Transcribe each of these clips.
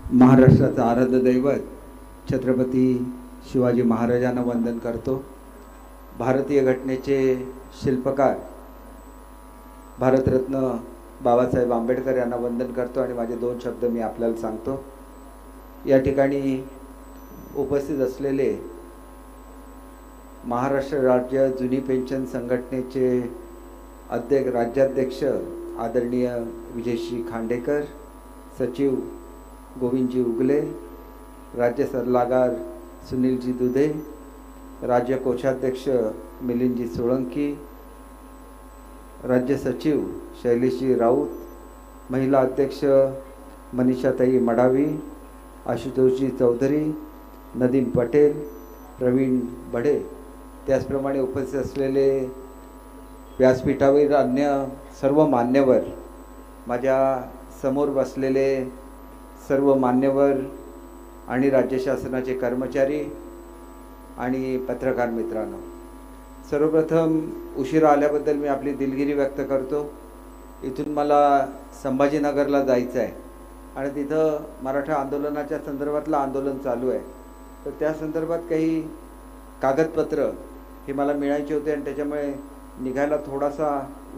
महाराष्ट्राचं आराध्य दैवत छत्रपती शिवाजी महाराजांना वंदन करतो। भारतीय घटनेचे शिल्पकार भारतरत्न बाबासाहेब आंबेडकर यांना वंदन करतो आणि माझे दोन शब्द मी आपल्याला सांगतो। या ठिकाणी उपस्थित असलेले महाराष्ट्र राज्य जुनी पेन्शन संघटनेचे राज्याध्यक्ष आदरणीय विजयश्री खांडेकर, सचिव गोविंदजी उगले, राज्य सल्लागार सुनीलजी दुधे, राज्य कोषाध्यक्ष मिलिंदजी सोळंकी, राज्य सचिव शैलेशजी राऊत, महिला अध्यक्ष मनीषाताई मडावी, आशुतोषजी चौधरी, नदीम पटेल, प्रवीण बडे, त्याचप्रमाणे उपस्थित असलेले व्यासपीठावर अन्य सर्व मान्यवर, माझ्या समोर बसलेले सर्व मान्यवर आणि राज्य शासनाचे कर्मचारी आणि पत्रकार मित्रांनो, सर्वप्रथम उशिरा आल्याबद्दल मी आपली दिलगिरी व्यक्त करतो। इथून मला संभाजीनगरला जायचं आहे आणि तिथं मराठा आंदोलनाच्या संदर्भातलं आंदोलन चालू आहे, तर त्या संदर्भात काही कागदपत्र हे मला मिळायचे होते आणि त्याच्यामुळे निघायला थोडासा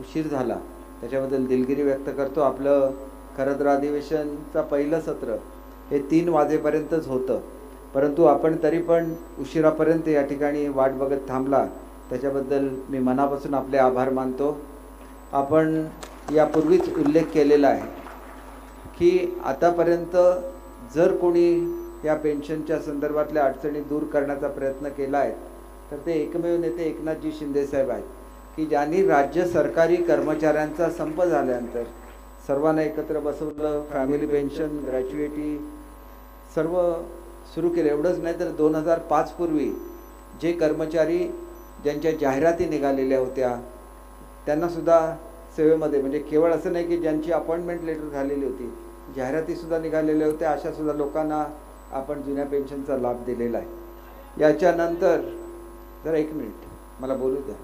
उशीर झाला, त्याच्याबद्दल दिलगिरी व्यक्त करतो। आपलं खरं तर अधिवेशनचं पहिलं सत्र हे 3 वाजेपर्यंतच होतं, परंतु आपण तरी पण उशिरापर्यंत या ठिकाणी वाट बघत थांबला, त्याच्याबद्दल मी मनापासून आपले आभार मानतो। आपण यापूर्वीच उल्लेख केलेला आहे की आतापर्यंत जर कोणी या पेन्शनच्या संदर्भातल्या अडचणी दूर करण्याचा प्रयत्न केला आहे तर ते एकमेव नेते एकनाथजी शिंदे साहेब आहेत, की ज्यांनी राज्य सरकारी कर्मचाऱ्यांचा संप झाल्यानंतर सर्वांना एकत्र बसवलं, फॅमिली पेन्शन, ग्रॅच्युइटी सर्व सुरू केलं। एवढंच नाही तर 2005 पूर्वी जे कर्मचारी ज्यांच्या जाहिराती निघालेल्या होत्या त्यांनासुद्धा सेवेमध्ये, म्हणजे केवळ असं नाही की ज्यांची अपॉइंटमेंट लेटर झालेली होती, जाहिरातीसुद्धा निघालेल्या होत्या, अशासुद्धा लोकांना आपण जुन्या पेन्शनचा लाभ दिलेला आहे। याच्यानंतर जरा एक मिनिट मला बोलू द्या।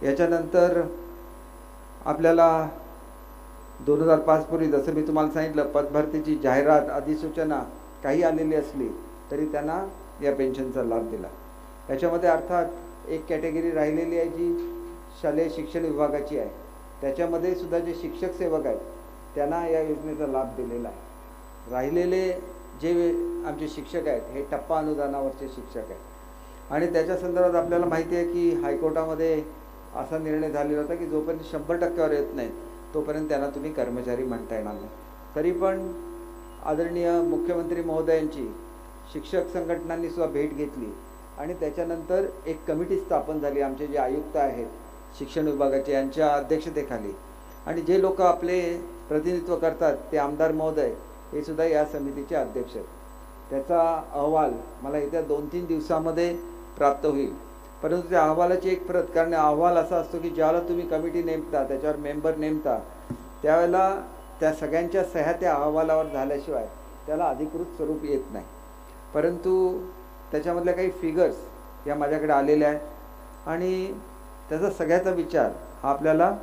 याच्यानंतर आपल्याला 2005 पूर्वी जसं मी तुम्हाला सांगितलं, पदभरतीची जाहिरात, अधिसूचना काही आलेली असली तरी त्यांना या पेन्शनचा लाभ दिला। याच्यामध्ये अर्थात एक कॅटेगरी राहिलेली आहे जी शालेय शिक्षण विभागाची आहे, त्याच्यामध्ये सुद्धा जे शिक्षक सेवक आहेत त्यांना या योजनेचा लाभ दिलेला आहे। राहिलेले जे आमचे शिक्षक आहेत हे टप्पा अनुदानावरचे शिक्षक आहेत आणि त्याच्या संदर्भात आपल्याला माहिती आहे की हायकोर्टामध्ये असा निर्णय झालेला होता की जोपर्यंत 100% येत नाही तोपर्यंत त्यांना तुम्ही कर्मचारी म्हणता येणार नाही। तरी पण आदरणीय मुख्यमंत्री महोदयांची शिक्षक संघटनांनी सुद्धा भेट घेतली आणि त्याच्यानंतर एक कमिटी स्थापन झाली आमचे जे आयुक्त आहेत शिक्षण विभागाचे यांच्या अध्यक्षतेखाली, आणि जे लोक आपले प्रतिनिधित्व करतात ते आमदार महोदय हे सुद्धा या समितीचे अध्यक्ष आहेत। त्याचा अहवाल मला येत्या 2-3 दिवसामध्ये प्राप्त होईल, परंतु त्या अहवालाची एक प्रत, कारण अहवाल असा असतो की ज्यावेळेला तुम्ही कमिटी नेमता, त्याच्यावर मेंबर नेमता, त्यावेळेला त्या सगळ्यांच्या सह्या त्या अहवालावर झाल्याशिवाय त्याला अधिकृत स्वरूप येत नाही। परंतु त्याच्यामधल्या काही फिगर्स या माझ्याकडे आलेल्या आहेत आणि त्याचा सगळ्याचा विचार हा आपल्याला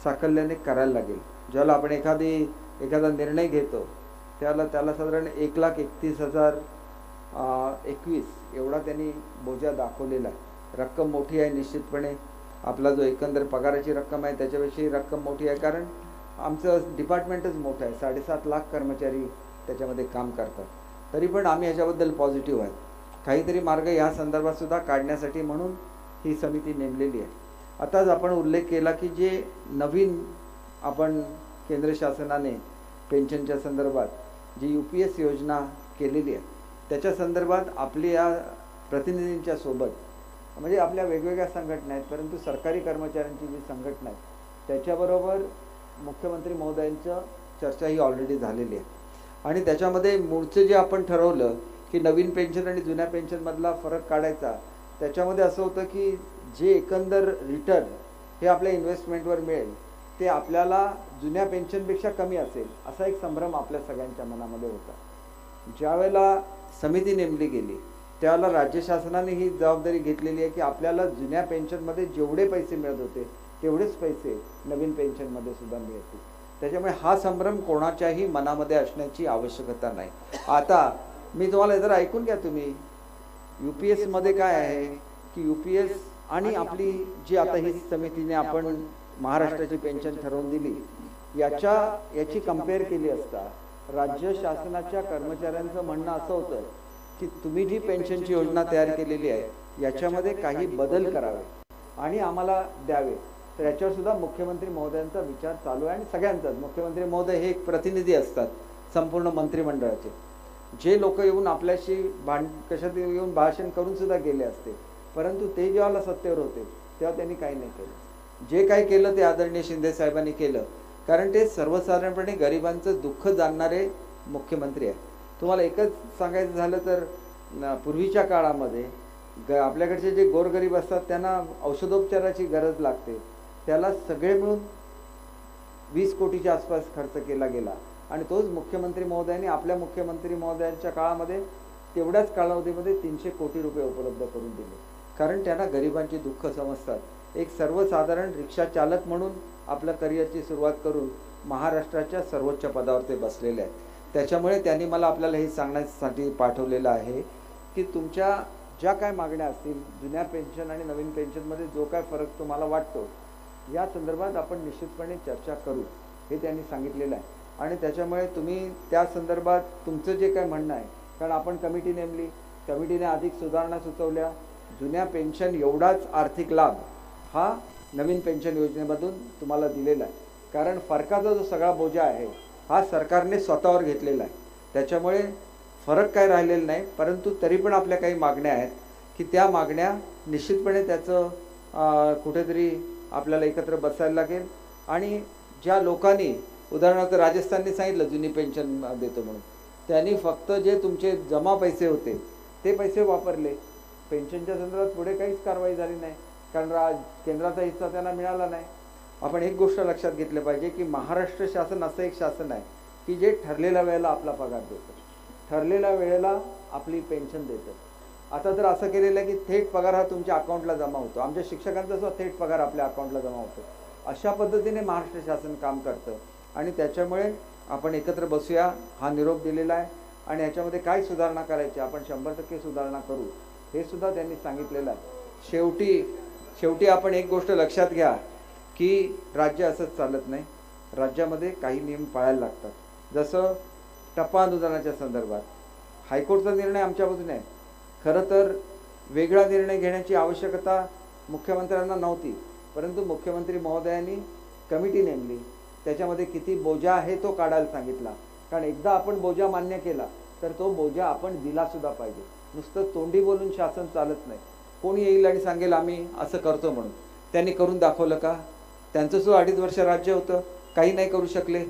साकल्याने करायला लागेल। ज्याला आपण एखादा निर्णय घेतो त्याला साधारण 1,31,021 एवढा त्यांनी बोजा दाखवलेला आहे। रक्कम मोठी आहे निश्चितपणे, आपला जो एकंदर पगाराची रक्कम आहे त्याच्यापेक्षाही रक्कम मोठी आहे, कारण आमचं डिपार्टमेंटच मोठं आहे, 7.5 लाख कर्मचारी त्याच्यामध्ये काम करतात। तरी पण आम्ही ह्याच्याबद्दल पॉझिटिव्ह आहे, काहीतरी मार्ग या संदर्भात सुद्धा काढण्यासाठी म्हणून ही समिती नेमलेली आहे। आताच आपण उल्लेख केला की जे नवीन आपण केंद्र शासनाने पेन्शनच्या संदर्भात जी UPS योजना केलेली आहे त्याच्या संदर्भात आपल्या प्रतिनिधींच्या सोबत, म्हणजे आपल्या वेगवेगळ्या संघटना आहेत परंतु सरकारी कर्मचाऱ्यांची जी संघटना आहे त्याच्याबरोबर मुख्यमंत्री महोदयांचं चर्चा ही ऑलरेडी झालेली आहे आणि त्याच्यामध्ये मूळचं जे आपण ठरवलं की नवीन पेन्शन आणि जुन्या पेन्शनमधला फरक काढायचा, त्याच्यामध्ये असं होतं की जे एकंदर रिटर्न हे आपल्या इन्व्हेस्टमेंटवर मिळेल ते आपल्याला जुन्या पेन्शनपेक्षा कमी असेल असा एक संभ्रम आपल्या सगळ्यांच्या मनामध्ये होता। ज्यावेळेला समिती नेमली गेली त्यावेळेला राज्य शासनाने ही जबाबदारी घेतलेली आहे की आपल्याला जुन्या पेन्शनमध्ये जेवढे पैसे मिळत होते तेवढेच पैसे नवीन पेन्शनमध्ये सुद्धा मिळतील। त्याच्यामुळे हा संभ्रम कोणाच्याही मनामध्ये असण्याची आवश्यकता नाही. आता मी तुम्हाला जर ऐकून घ्या, तुम्ही UPS काय आहे की UPS आणि आपली जी आता ही समितीने आपण महाराष्ट्राची पेन्शन ठरवून दिली याची कंपेअर केली असता राज्य शासनाच्या कर्मचाऱ्यांचं म्हणणं असं होतं की तुम्ही जी पेन्शनची योजना तयार केलेली आहे याच्यामध्ये काही बदल करावे आणि आम्हाला द्यावे. तर याच्यावर सुद्धा मुख्यमंत्री महोदयांचा विचार चालू आहे आणि सगळ्यांचाच. मुख्यमंत्री महोदय हे एक प्रतिनिधी असतात संपूर्ण मंत्रिमंडळाचे. जे लोक येऊन आपल्याशी कशात येऊन भाषण करून सुद्धा गेले असते, परंतु ते जेव्हा सत्तेवर होते तेव्हा त्यांनी काही नाही केलं. जे काही केलं ते आदरणीय शिंदे साहेबांनी केलं, कारण ते सर्वसाधारणपणे गरिबांचं दुःख जाणणारे मुख्यमंत्री आहे. तुम्हाला एकच सांगायचं झालं तर पूर्वीच्या काळामध्ये आपल्याकडचे जे गोरगरीब असतात त्यांना औषधोपचाराची गरज लागते, त्याला सगळे मिळून 20 कोटीच्या आसपास खर्च केला गेला आणि तोच मुख्यमंत्री महोदयांनी आपल्या मुख्यमंत्री महोदयांच्या काळामध्ये तेवढ्याच कालावधीमध्ये 300 कोटी रुपये उपलब्ध करून दिले, कारण त्यांना गरिबांची दुःख समजतात. एक सर्वसाधारण रिक्षा चालक म्हणून आपल्या करिअरची सुरुवात करून महाराष्ट्राच्या सर्वोच्च पदावर ते बसलेले आहेत. त्याच्यामुळे त्यांनी मला आपल्याला हे सांगण्यासाठी पाठवलेलं आहे की तुमच्या ज्या काय मागण्या असतील, जुन्या पेन्शन आणि नवीन पेन्शनमध्ये जो काय फरक तुम्हाला वाटतो या संदर्भात आपण निश्चितपणे चर्चा करू, हे त्यांनी सांगितलेलं आहे. आणि त्याच्यामुळे तुम्ही त्या संदर्भात तुमचं जे काय म्हणणं आहे, कारण आपण कमिटी नेमली, कमिटीने अधिक सुधारणा सुचवल्या. जुन्या पेन्शन एवढाच आर्थिक लाभ हा नवीन पेन्शन योजनेमधून तुम्हाला दिलेला आहे, कारण फरकाचा जो सगळा बोजा आहे हा सरकारने स्वतःवर घेतलेला आहे. त्याच्यामुळे फरक काय राहिलेला नाही, परंतु तरी पण आपल्या काही मागण्या आहेत की त्या मागण्या निश्चितपणे त्याचं कुठेतरी आपल्याला एकत्र बसायला लागेल. आणि ज्या लोकांनी उदाहरणार्थ राजस्थानने सांगितलं जुनी पेन्शन देतो म्हणून, त्यांनी फक्त जे तुमचे जमा पैसे होते ते पैसे वापरले, पेन्शनच्या संदर्भात पुढे काहीच कारवाई झाली नाही, कारण केंद्राचा हिस्सा त्यांना मिळाला नाही. आपण एक गोष्ट लक्षात घेतली पाहिजे की महाराष्ट्र शासन असं एक शासन आहे की जे ठरलेल्या वेळेला आपला पगार देतं, ठरलेल्या वेळेला आपली पेन्शन देतं. आता तर असं केलेलं आहे की थेट पगार हा तुमच्या अकाउंटला जमा होतो. आमच्या शिक्षकांचा सुद्धा थेट पगार आपल्या अकाउंटला जमा होतो. अशा पद्धतीने महाराष्ट्र शासन काम करतं आणि त्याच्यामुळे आपण एकत्र बसूया हा निरोप दिलेला आहे. आणि ह्याच्यामध्ये काय सुधारणा करायची आपण 100% सुधारणा करू, हे सुद्धा त्यांनी सांगितलेलं आहे. शेवटी आपण एक गोष्ट लक्षात घ्या की राज्य असंच चालत नाही, राज्यामध्ये काही नियम पाळायला लागतात. जसं टप्पा अनुदानाच्या संदर्भात हायकोर्टचा निर्णय आमच्या बाजूने आहे. खरं तर वेगळा निर्णय घेण्याची आवश्यकता मुख्यमंत्र्यांना नव्हती, परंतु मुख्यमंत्री महोदयांनी कमिटी नेमली, त्याच्यामध्ये किती बोजा आहे तो काढायला सांगितला. कारण एकदा आपण बोजा मान्य केला तर तो बोजा आपण दिलासुद्धा पाहिजे. नुसतं तोंडी बोलून शासन चालत नाही. कोणी येईल आणि सांगेल आम्ही असं करतो म्हणून. त्यांनी करून दाखवलं का? त्यांचं सुद्धा 2.5 वर्ष राज्य होतं, काही नाही करू शकले.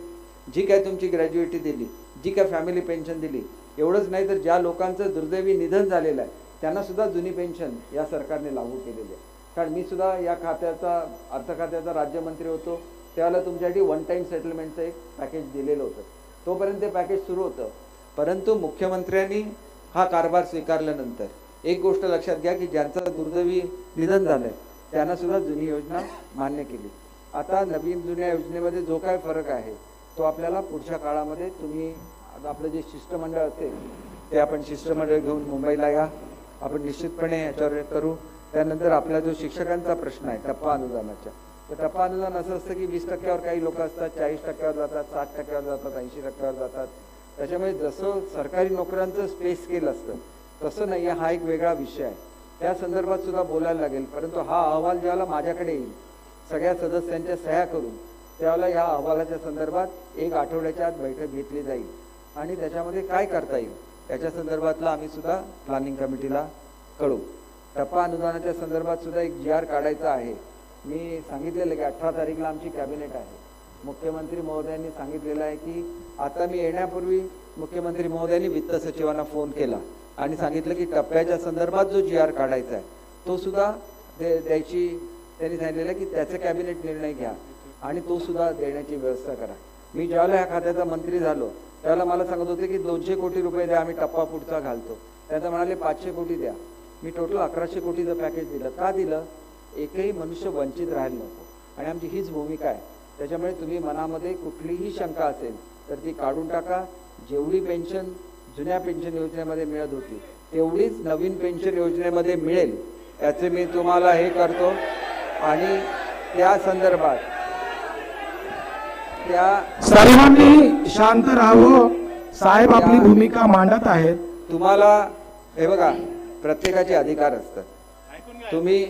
जी काय तुमची ग्रॅज्युएटी दिली, जी काय फॅमिली पेन्शन दिली, एवढंच नाही तर ज्या लोकांचं दुर्दैवी निधन झालेलं आहे त्यांना सुद्धा जुनी पेन्शन या सरकारने लागू केलेली आहे. कारण मी सुद्धा या खात्याचा अर्थ खात्याचा राज्यमंत्री होतो, त्यावेळेला तुमच्यासाठी वन टाईम सेटलमेंटचं एक पॅकेज दिलेलं होतं. तोपर्यंत ते पॅकेज सुरू होतं, परंतु मुख्यमंत्र्यांनी हा कारभार स्वीकारल्यानंतर एक गोष्ट लक्षात घ्या की ज्यांचं दुर्दैवी निधन झालं आहे त्यांना सुद्धा जुनी योजना मान्य केली. आता नवीन जुन्या योजनेमध्ये जो काय फरक आहे तो आपल्याला पुढच्या काळामध्ये तुम्ही आपलं जे शिष्टमंडळ असेल ते आपण शिष्टमंडळ घेऊन मुंबईला या, आपण निश्चितपणे याच्यावर करू. त्यानंतर आपला जो शिक्षकांचा प्रश्न आहे टप्पा अनुदानाचा, तर टप्पा अनुदान असं असतं की 20% काही लोक असतात, 40% जातात, 60% जातात, 80% जातात. त्याच्यामुळे जसं सरकारी नोकऱ्यांचं स्पेस स्केल असतं तसं नाही आहे, हा एक वेगळा विषय आहे. त्या संदर्भात सुद्धा बोलायला लागेल. परंतु हा अहवाल ज्यावेळेला माझ्याकडे येईल सगळ्या सदस्यांच्या सह्या करून, त्यावेळेला ह्या अहवालाच्या संदर्भात 1 आठवड्याच्या आत बैठक घेतली जाईल आणि त्याच्यामध्ये काय करता येईल याच्या संदर्भातला आम्ही सुद्धा प्लॅनिंग कमिटीला कळू. टप्पा अनुदानाच्या संदर्भात सुद्धा एक GR काढायचा आहे. मी सांगितलेलं की 18 तारीखला आमची कॅबिनेट आहे. मुख्यमंत्री महोदयांनी सांगितलेलं आहे की आता मी येण्यापूर्वी मुख्यमंत्री महोदयांनी वित्त सचिवांना फोन केला आणि सांगितलं की टप्प्याच्या संदर्भात जो GR काढायचा आहे तो सुद्धा द्यायची त्यांनी सांगितलेलं की त्याचे कॅबिनेट निर्णय घ्या आणि तो सुद्धा देण्याची व्यवस्था करा. मी ज्यावेळेला ह्या खात्याचा मंत्री झालो त्यावेळेला मला सांगत होते की 200 कोटी रुपये द्या, आम्ही टप्पा पुढचा घालतो. त्यानंतर म्हणाले 500 कोटी द्या. मी टोटल 1100 कोटीचं पॅकेज दिलं. का दिलं? एकही मनुष्य वंचित राहायला नको आणि आमची हीच भूमिका आहे त्याच्यामुळे तुम्ही मनामध्ये कुठलीही शंका असेल तर ती काढून टाका. जेवढी पेन्शन जुन्या पेन्शन योजनेमध्ये मिळत होती तेवढीच नवीन पेन्शन योजनेमध्ये मिळेल याचे मी तुम्हाला हे करतो. आणि त्या संदर्भात त्या सर्वांनी शांत राहावं. साहेब आपली भूमिका मांडत आहेत. तुम्हाला हे बघा, प्रत्येकाचे अधिकार असतात. तुम्ही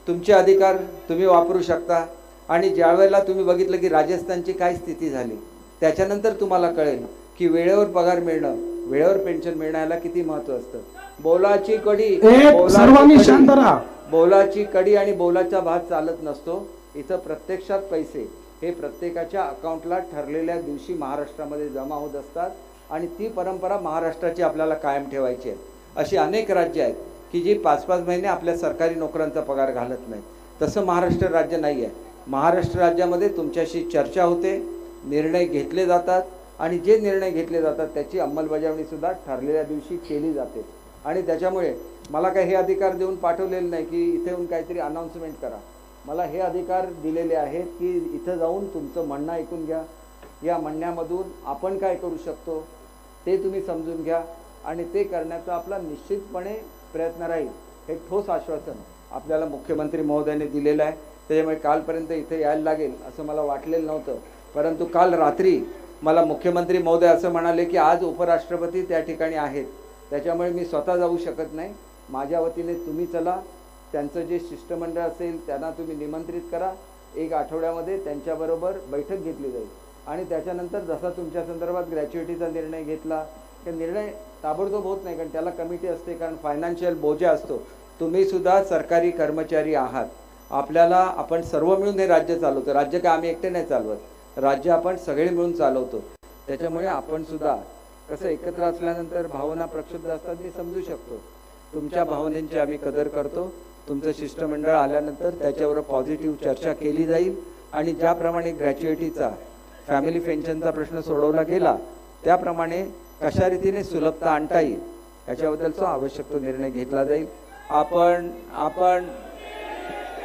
तुमचे अधिकार तुम्ही वापरू शकता. आणि ज्या वेळेला तुम्ही बघितलं की राजस्थानची काय स्थिती झाली त्याच्यानंतर तुम्हाला कळेल की वेळेवर पगार मिळणं, वेळेवर पेन्शन मिळण्याला किती महत्त्व असतं. बोलाची कडी, सर्वांनी शांत राहा. बोलाची कडी आणि बोलाचा भात चालत नसतो. इथं प्रत्यक्षात पैसे हे प्रत्येकाच्या अकाउंटला ठरलेल्या दिवशी महाराष्ट्रामध्ये जमा होत असतात. आणि ती परंपरा महाराष्ट्राची आपल्याला कायम ठेवायची आहे. अशी अनेक राज्य आहेत की जी 5-5 महिने आपल्या सरकारी नोकरांचा पगार घालत नाही. तसं महाराष्ट्र राज्य नाही आहे. महाराष्ट्र राज्यामध्ये तुमच्याशी चर्चा होते, निर्णय घेतले जातात आणि जे निर्णय घेतले जातात त्याची अंमलबजावणीसुद्धा ठरलेल्या दिवशी केली जाते. आणि त्याच्यामुळे मला काही हे अधिकार देऊन पाठवलेले नाही की इथे येऊन काहीतरी अनाऊन्समेंट करा. मला हे अधिकार दिलेले आहेत की इथं जाऊन तुमचं म्हणणं ऐकून घ्या. या म्हणण्यामधून आपण काय करू शकतो ते तुम्ही समजून घ्या आणि ते करण्याचा आपला निश्चितपणे प्रयत्न राहील. हे ठोस आश्वासन आपल्याला मुख्यमंत्री महोदयांनी दिलेलं आहे. त्याच्यामुळे कालपर्यंत इथे यायला लागेल असं मला वाटलेलं नव्हतं. परंतु काल रात्री मला मुख्यमंत्री महोदय असं म्हणाले की आज उपराष्ट्रपती त्या ठिकाणी आहेत, त्याच्यामुळे मी स्वतः जाऊ शकत नाही. माझ्या वतीने तुम्ही चला. त्यांचं जे शिष्टमंडळ असेल त्यांना तुम्ही निमंत्रित करा. 1 आठवड्यामध्ये त्यांच्याबरोबर बैठक घेतली जाईल. आणि त्याच्यानंतर जसा तुमच्या संदर्भात ग्रॅच्युइटीचा निर्णय घेतला, ते निर्णय ताबडतोब होत नाही कारण त्याला कमिटी असते, कारण फायनान्शियल बोजा असतो. तुम्हीसुद्धा सरकारी कर्मचारी आहात. आपल्याला आपण सर्व मिळून हे राज्य चालवतो. राज्य काय आम्ही एकटे नाही चालवत, राज्य आपण सगळे मिळून चालवतो. त्याच्यामुळे आपण सुद्धा कसं एकत्र असल्यानंतर भावना प्रक्षुब्ध असतात मी समजू शकतो. तुमच्या भावनेची आम्ही कदर करतो. तुमचं शिष्टमंडळ आल्यानंतर त्याच्यावर पॉझिटिव्ह चर्चा केली जाईल. आणि ज्याप्रमाणे ग्रॅच्युइटीचा फॅमिली पेन्शनचा प्रश्न सोडवला गेला त्याप्रमाणे कशा रीतीने सुलभता आणता येईल याच्याबद्दलचा आवश्यक तो निर्णय घेतला जाईल.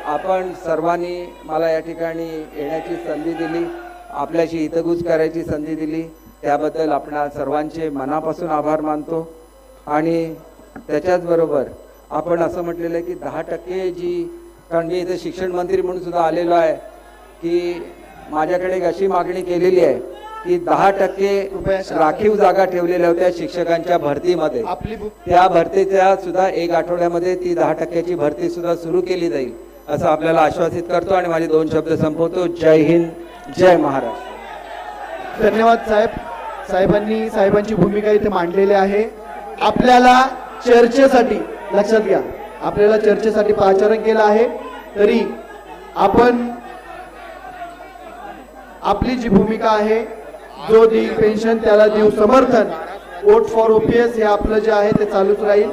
आपण सर्वांनी मला या ठिकाणी येण्याची संधी दिली, आपल्याशी हितगुज करायची संधी दिली, त्याबद्दल आपणा सर्वांचे मनापासून आभार मानतो. आणि त्याच्याचबरोबर आपण असं म्हटलेलं आहे की 10% जी, कारण मी इथे शिक्षण मंत्री म्हणून सुद्धा आलेलो आहे की माझ्याकडे एक अशी मागणी केलेली आहे की 10% राखीव जागा ठेवलेल्या होत्या शिक्षकांच्या भरतीमध्ये, त्या भरतीच्या सुद्धा 1 आठवड्यामध्ये ती 10%ची भरती सुद्धा सुरू केली जाईल असं आपल्याला आश्वासित करतो. आणि माझे 2 शब्द संपवतो. जय हिंद, जय महाराष्ट्र. धन्यवाद साहेब. साहेबांची भूमिका इथे मांडलेली आहे. आपल्याला चर्चेसाठी, लक्षात घ्या, आपल्याला चर्चेसाठी पाचारण केलं आहे. तरी आपण आपली जी भूमिका आहे, जो देईल पेन्शन त्याला देऊ समर्थन, वोट फॉर ओपीएस हे आपलं जे आहे ते चालूच राहील.